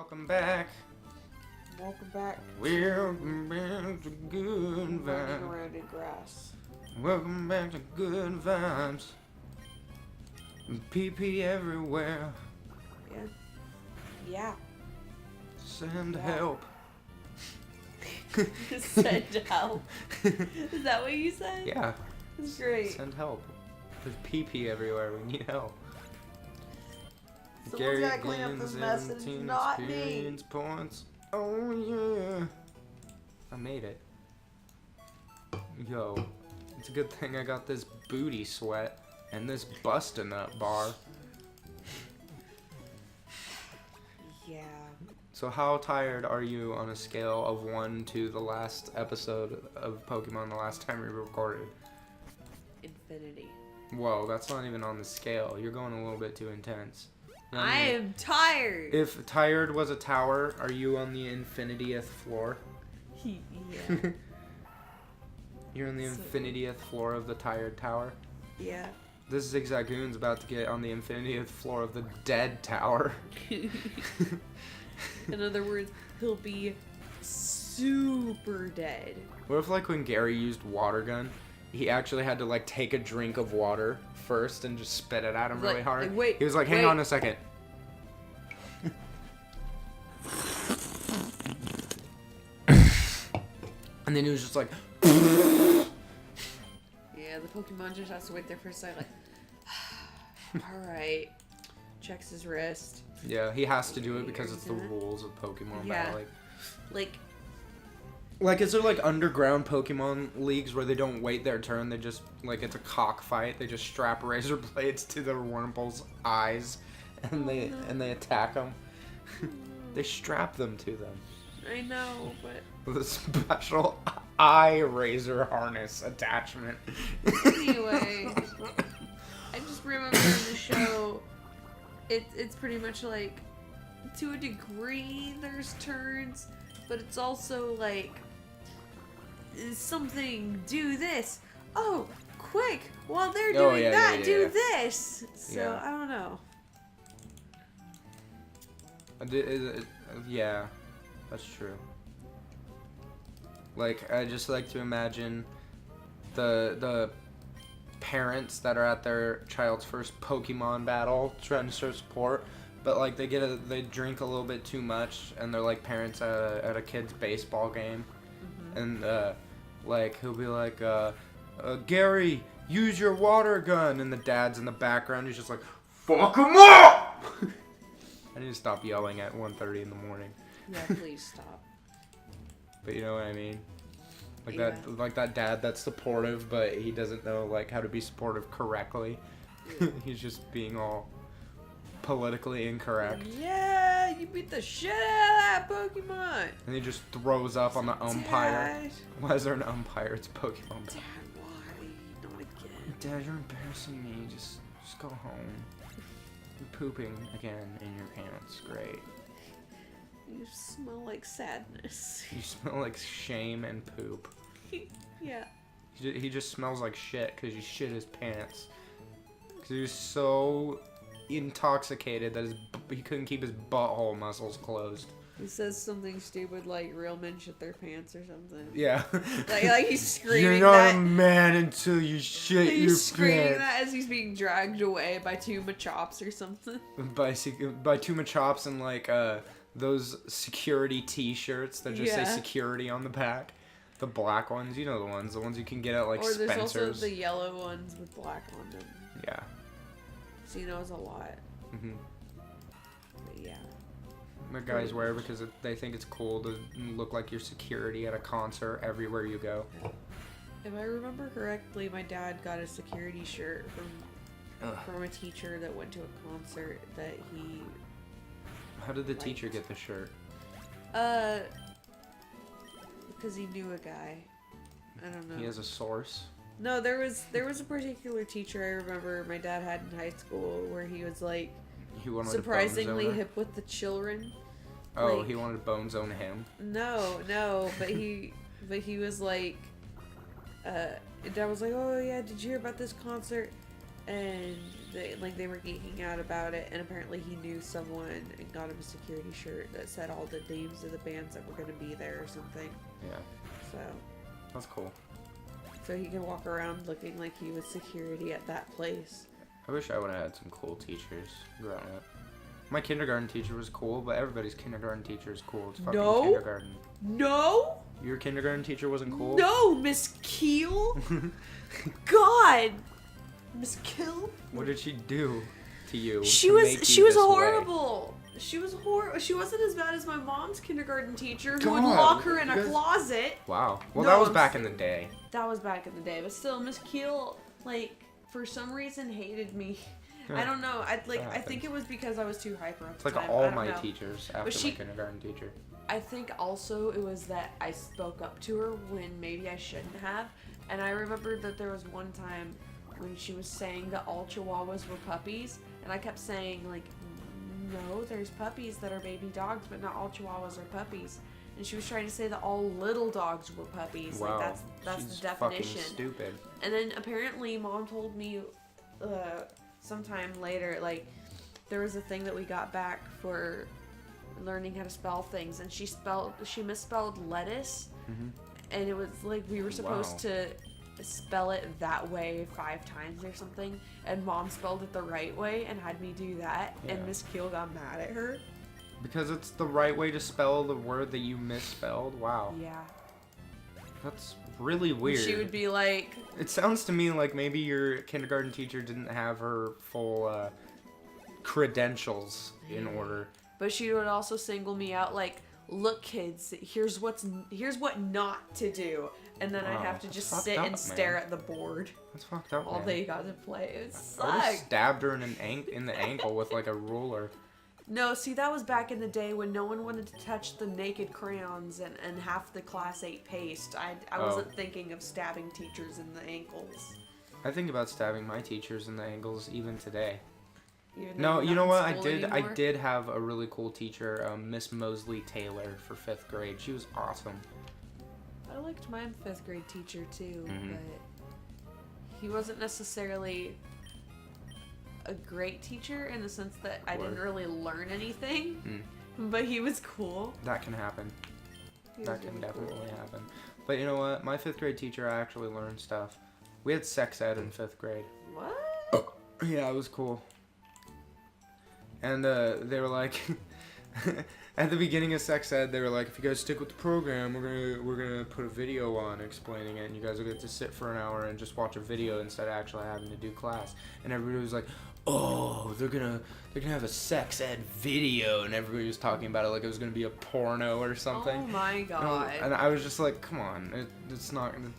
Welcome back. Welcome back. Welcome back to good Running vibes. around in grass. Welcome back to good vibes. PP everywhere. Yeah. Yeah. Send Yeah. help. Send help. Is that what you said? Yeah. That's great. Send help. There's PP everywhere. We need help. Someone's gotta clean up this mess, and it's 17 not me. experience points. Oh yeah. I made it. Yo, it's a good thing I got this booty sweat and this bust-a-nut bar. Yeah. So how tired are you on a scale of 1 to the last episode of Pokemon the last time we recorded? Infinity. Whoa, that's not even on the scale. You're going a little bit too intense. You know what I mean? am tired. If tired was a tower, are you on the infinitieth floor? Yeah. You're on the So- infinitieth floor of the tired tower? Yeah. This Zigzagoon's about to get on the infinitieth floor of the dead tower. In other words, he'll be super dead. What if, like, when Gary used water gun, he actually had to, like, take a drink of water first and just spit it at him really hard? Like, wait, he was like, hang wait. on a second. And then he was just like, Yeah, the Pokemon just has to wait there for a second. Like, alright. Checks his wrist. yeah, he has to do it because it's the rules of Pokemon Yeah. battling. Like, Is there, like, underground Pokemon leagues where they don't wait their turn? They just, like, it's a cockfight. They just strap razor blades to their Wurmple's eyes, and they attack them. They strap them to them I know, but with a special eye razor harness attachment. anyway, I just remember in the show, it's pretty much like, to a degree, there's turns, but it's also like, something, do this. Oh, quick, while they're Oh, doing yeah, that, yeah, do yeah. this. So, Yeah. I don't know. Yeah, that's true. Like, I just like to imagine the parents that are at their child's first Pokemon battle trying to show support, but like they drink a little bit too much, and they're like parents at a kid's baseball game, and like he'll be like, Gary, use your water gun, and the dad's in the background. He's just like, fuck him up. I need to stop yelling at 1:30 in the morning. Yeah, please stop. But you know what I mean? Like Yeah. that dad that's supportive, but he doesn't know like how to be supportive correctly. Yeah. He's just being all politically incorrect. Yeah, you beat the shit out of that Pokemon. And he just throws up on the umpire. Dad. Why is there an umpire? It's Pokemon. Dad, why? Not again. Dad, you're embarrassing me. Just go home. You're pooping again in your pants. Great. You smell like sadness. You smell like shame and poop. Yeah. He just smells like shit because he shit his pants. Because he was so intoxicated that he couldn't keep his butthole muscles closed. He says something stupid like real men shit their pants or something. Yeah. Like he's screaming You're not that. a man until you shit your He's screaming pants. that as he's being dragged away by two Machops or something. By two Machops and like those security T-shirts that just say Yeah. security on the back. The black ones, you know the ones you can get at like Or there's Spencer's. also the yellow ones with black on them. Yeah. So he knows a lot. Mhm. But yeah. The guys wear because they think it's cool to look like your security at a concert everywhere you go. If I remember correctly, my dad got a security shirt from a teacher that went to a concert that he... How did the teacher get the shirt? Because he knew a guy. I don't know. He has a source. No, there was a particular teacher I remember my dad had in high school where he was like He wanted surprisingly to bone zone her? hip with the children. Oh, like- he wanted to bone zone him. No, but he was like, Dad was like, oh yeah, did you hear about this concert? and they were geeking out about it, and apparently he knew someone and got him a security shirt that said all the names of the bands that were going to be there or something. Yeah. So. That's cool. So he can walk around looking like he was security at that place. I wish I would have had some cool teachers growing up. My kindergarten teacher was cool, but everybody's kindergarten teacher is cool. It's fucking kindergarten. No! Your kindergarten teacher wasn't cool? No, Miss Keel! God! Miss Keel? What did she do to you? She was horrible. She was horrible. She wasn't as bad as my mom's kindergarten teacher who would lock her in a closet. Wow. Well, that was back in the day. That was back in the day, but still, Miss Keel, for some reason hated me. Yeah. I don't know. I think it was because I was too hyper at the time. It's like all my teachers after my kindergarten teacher. I think also it was that I spoke up to her when maybe I shouldn't have. And I remember that there was one time when she was saying that all Chihuahuas were puppies, and I kept saying, no, there's puppies that are baby dogs, but not all Chihuahuas are puppies. And she was trying to say that all little dogs were puppies. Wow. That's She's the definition. Fucking stupid. And then apparently Mom told me sometime later, there was a thing that we got back for learning how to spell things, and she misspelled lettuce, and it was we were supposed to spell it that way 5 times or something, and Mom spelled it the right way and had me do that, and Miss Keel got mad at her. Because it's the right way to spell the word that you misspelled? Wow. Yeah. That's really weird. She would be like... It sounds to me like maybe your kindergarten teacher didn't have her full credentials in order. But she would also single me out look kids, here's what not to do. And then I'd have to just sit and stare at the board. That's fucked up, all they got to play. It sucked. I would've stabbed her in the ankle with a ruler. No, see, that was back in the day when no one wanted to touch the naked crayons and half the class ate paste. I wasn't thinking of stabbing teachers in the ankles. I think about stabbing my teachers in the ankles even today. No, you know what? I did have a really cool teacher, Miss Mosley Taylor, for 5th grade. She was awesome. I liked my 5th grade teacher too, but he wasn't necessarily a great teacher in the sense that I didn't really learn anything, but he was cool. That can happen. That can definitely happen. But you know what? My 5th grade teacher, I actually learned stuff. We had sex ed in 5th grade. What? Yeah, it was cool. And they were like, at the beginning of sex ed, they were like, if you guys stick with the program, we're gonna put a video on explaining it, and you guys will get to sit for an hour and just watch a video instead of actually having to do class. And everybody was like, oh, they're gonna have a sex ed video, and everybody was talking about it like it was gonna be a porno or something. Oh my god. And I was just like, come on, it's not gonna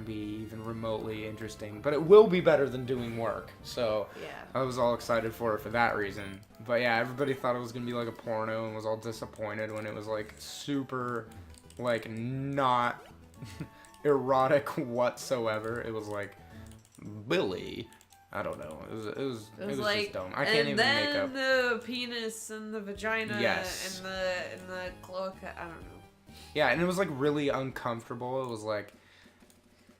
be even remotely interesting, but it will be better than doing work. So yeah. I was all excited for it for that reason. But yeah, everybody thought it was gonna be like a porno and was all disappointed when it was super not erotic whatsoever. It was like Billy. I don't know. It was just dumb. I can't even make up. And then the penis and the vagina and the cloaca. I don't know. Yeah, and it was really uncomfortable. It was like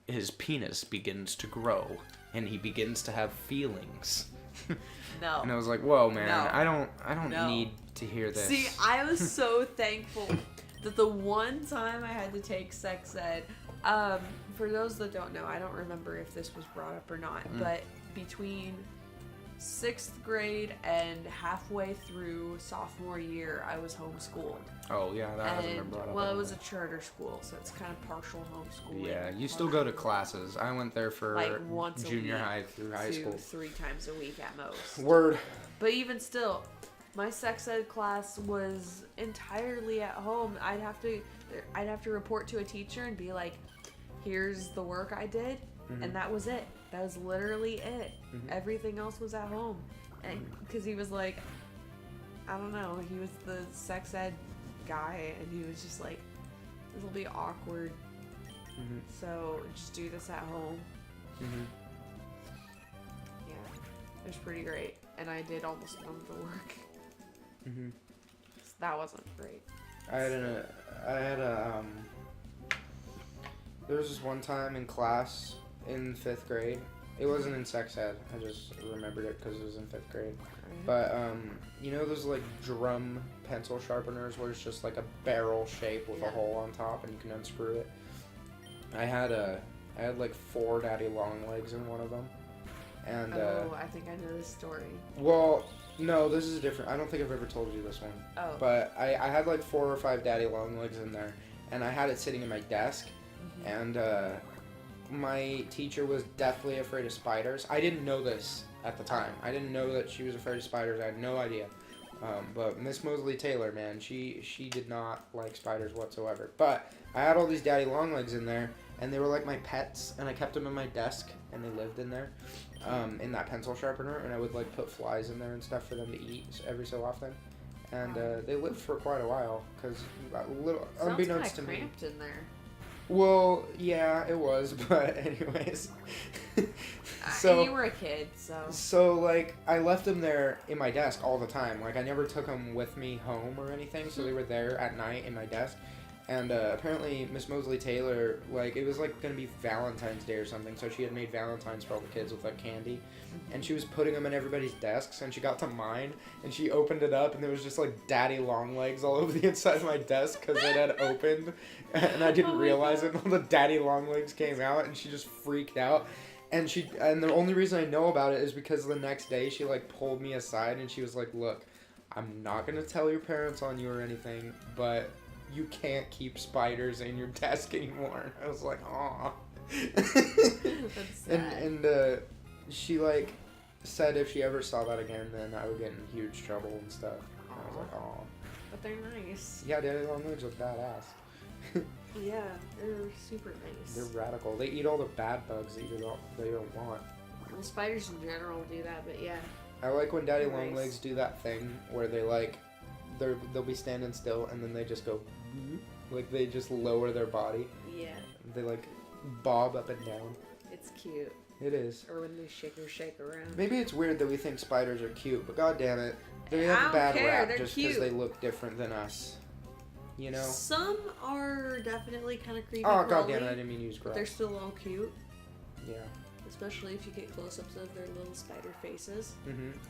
his penis begins to grow and he begins to have feelings. No. And I was like, whoa, man. No. I don't need to hear this. See, I was so thankful that the one time I had to take sex ed, for those that don't know, I don't remember if this was brought up or not, but between 6th grade and halfway through sophomore year, I was homeschooled. Oh, yeah, that hasn't been brought up. Well, it was a charter school, so it's kind of partial homeschooling. Yeah, you still go to classes. I went there for once junior high through high school. 3 times a week at most. Word. But even still, my sex ed class was entirely at home. I'd have to report to a teacher and be like, here's the work I did, and that was it. That was literally it. Everything else was at home. And because he was like, I don't know, he was the sex ed guy, and he was just like, this will be awkward, so just do this at home. Yeah, it was pretty great, and I did almost none of the work. So that wasn't great. There was this one time in class in 5th grade, It wasn't in sex ed. I just remembered it because it was in 5th grade. Right. But, you know those, like, drum pencil sharpeners where it's just, like, a barrel shape with a hole on top and you can unscrew it? I had, like, 4 daddy long legs in one of them. And, I think I know this story. well, no, this is different. I don't think I've ever told you this one. Oh. But I had, like, 4 or 5 daddy long legs in there. And I had it sitting in my desk. Mm-hmm. And, my teacher was deathly afraid of spiders. I didn't know this at the time. I didn't know that she was afraid of spiders. I had no idea. But Miss Mosley Taylor, man, she did not like spiders whatsoever. But I had all these daddy long legs in there, and they were like my pets, and I kept them in my desk, and they lived in there, in that pencil sharpener, and I would like put flies in there and stuff for them to eat every so often. And they lived for quite a while, because unbeknownst to me. Sounds cramped in there. Well, yeah, it was, but anyways. So you were a kid, so. So, like, I left them there in my desk all the time. Like, I never took them with me home or anything, so they were there at night in my desk. And apparently, Miss Mosley Taylor, like, it was, like, going to be Valentine's Day or something, so she had made Valentines for all the kids with, like, candy. And she was putting them in everybody's desks, and she got to mine, and she opened it up, and there was just, like, daddy long legs all over the inside of my desk because it had opened, and I didn't realize it, and all the daddy long legs came out, and she just freaked out. And the only reason I know about it is because the next day she, like, pulled me aside, and she was like, look, I'm not going to tell your parents on you or anything, but you can't keep spiders in your desk anymore. And I was like, aw. That's sad. And she, like, said if she ever saw that again, then I would get in huge trouble and stuff. And I was like, aw. But they're nice. Yeah, daddy long legs are badass. Yeah, they're super nice. They're radical. They eat all the bad bugs that they don't want. Well, spiders in general do that, but yeah. I like when daddy Nice. long legs do that thing where they, like, they'll be standing still and then they just go, like, they just lower their body. Yeah. They, like, bob up and down. It's cute. It is. Or when they shake around. Maybe it's weird that we think spiders are cute, but god damn it, they I have a don't bad care, rap they're just because cute. they look different than us. You know? Some are definitely kind of creepy. Oh god damn it, crawly, I didn't mean to use but gross. they're still all cute. Yeah. Especially if you get close-ups of their little spider faces.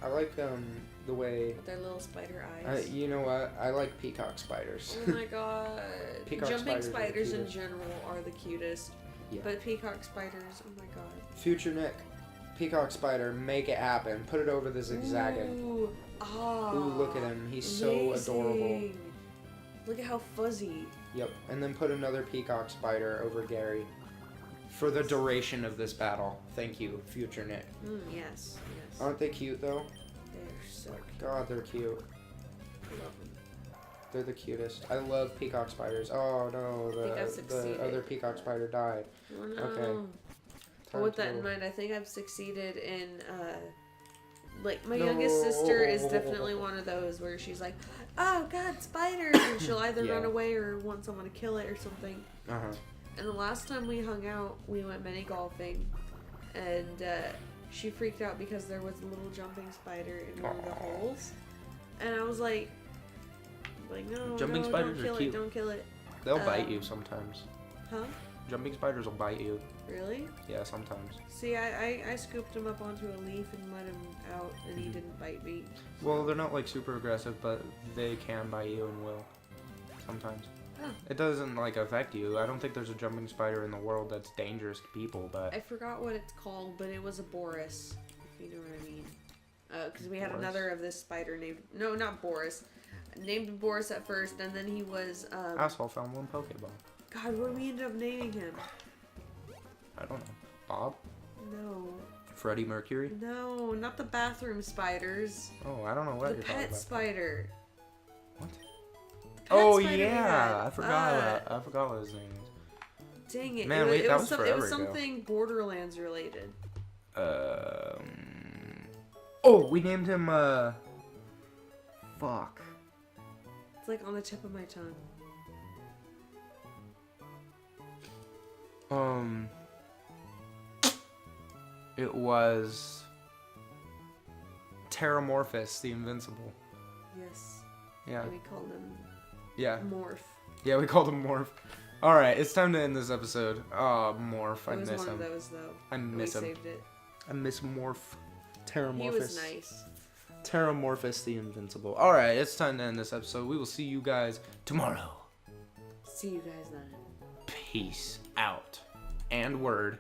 I like the way. With their little spider eyes. You know what? I like peacock spiders. Oh my god. Peacock Jumping spiders are the spiders in cutest. general are the cutest. Yeah. But peacock spiders, oh my god. Future Nick, peacock spider, make it happen. Put it over the zigzagging. Ooh, Ooh, look at him. He's so adorable. amazing. Look at how fuzzy. Yep. And then put another peacock spider over Gary. For the duration of this battle. Thank you, Future Nick. Yes, yes. Aren't they cute though? They're so cute. God, they're cute. I love them. They're the cutest. I love peacock spiders. Oh no, think I've the succeeded. other peacock spider died. Oh no. Okay. But with that in mind, I think I've succeeded in, like, my youngest sister is definitely one of those where she's like, oh god, spiders! And she'll either Yeah. run away or want someone to kill it or something. Uh-huh. And the last time we hung out, we went mini golfing, and she freaked out because there was a little jumping spider in one of the holes. And I was like, no, Jumping no, spiders don't are kill cute. it, don't kill it. They'll bite you sometimes. Huh? Jumping spiders will bite you. Really? Yeah, sometimes. See, I scooped him up onto a leaf and let him out, and he didn't bite me. Well, they're not like super aggressive, but they can bite you and will. Sometimes. Oh. It doesn't like affect you. I don't think there's a jumping spider in the world that's dangerous to people, but I forgot what it's called, but it was a Boris, if you know what I mean. Because we had Boris? another of this spider named... No, not Boris. Named Boris at first, and then he was... Asshole found one Pokeball. God, what did we end up naming him? I don't know. Bob? No. Freddie Mercury? No, not the bathroom spiders. Oh, I don't know what The you're talking pet about. spider. What? The pet Oh spider we had. yeah, I forgot what his name is. Dang it. Man, it, wait, it that was was forever it was ago. something Borderlands related. Oh, we named him fuck. It's like on the tip of my tongue. It was Terramorphous, the Invincible. Yes. Yeah. And we called him Yeah. Morph. Yeah, we called him Morph. Alright, it's time to end this episode. Oh, Morph, I It was miss one him. of those though. I miss we him. saved it. I miss Terramorphous. He was nice. Terramorphous the Invincible. All right, it's time to end this episode. We will see you guys tomorrow. See you guys then. Peace out. And word.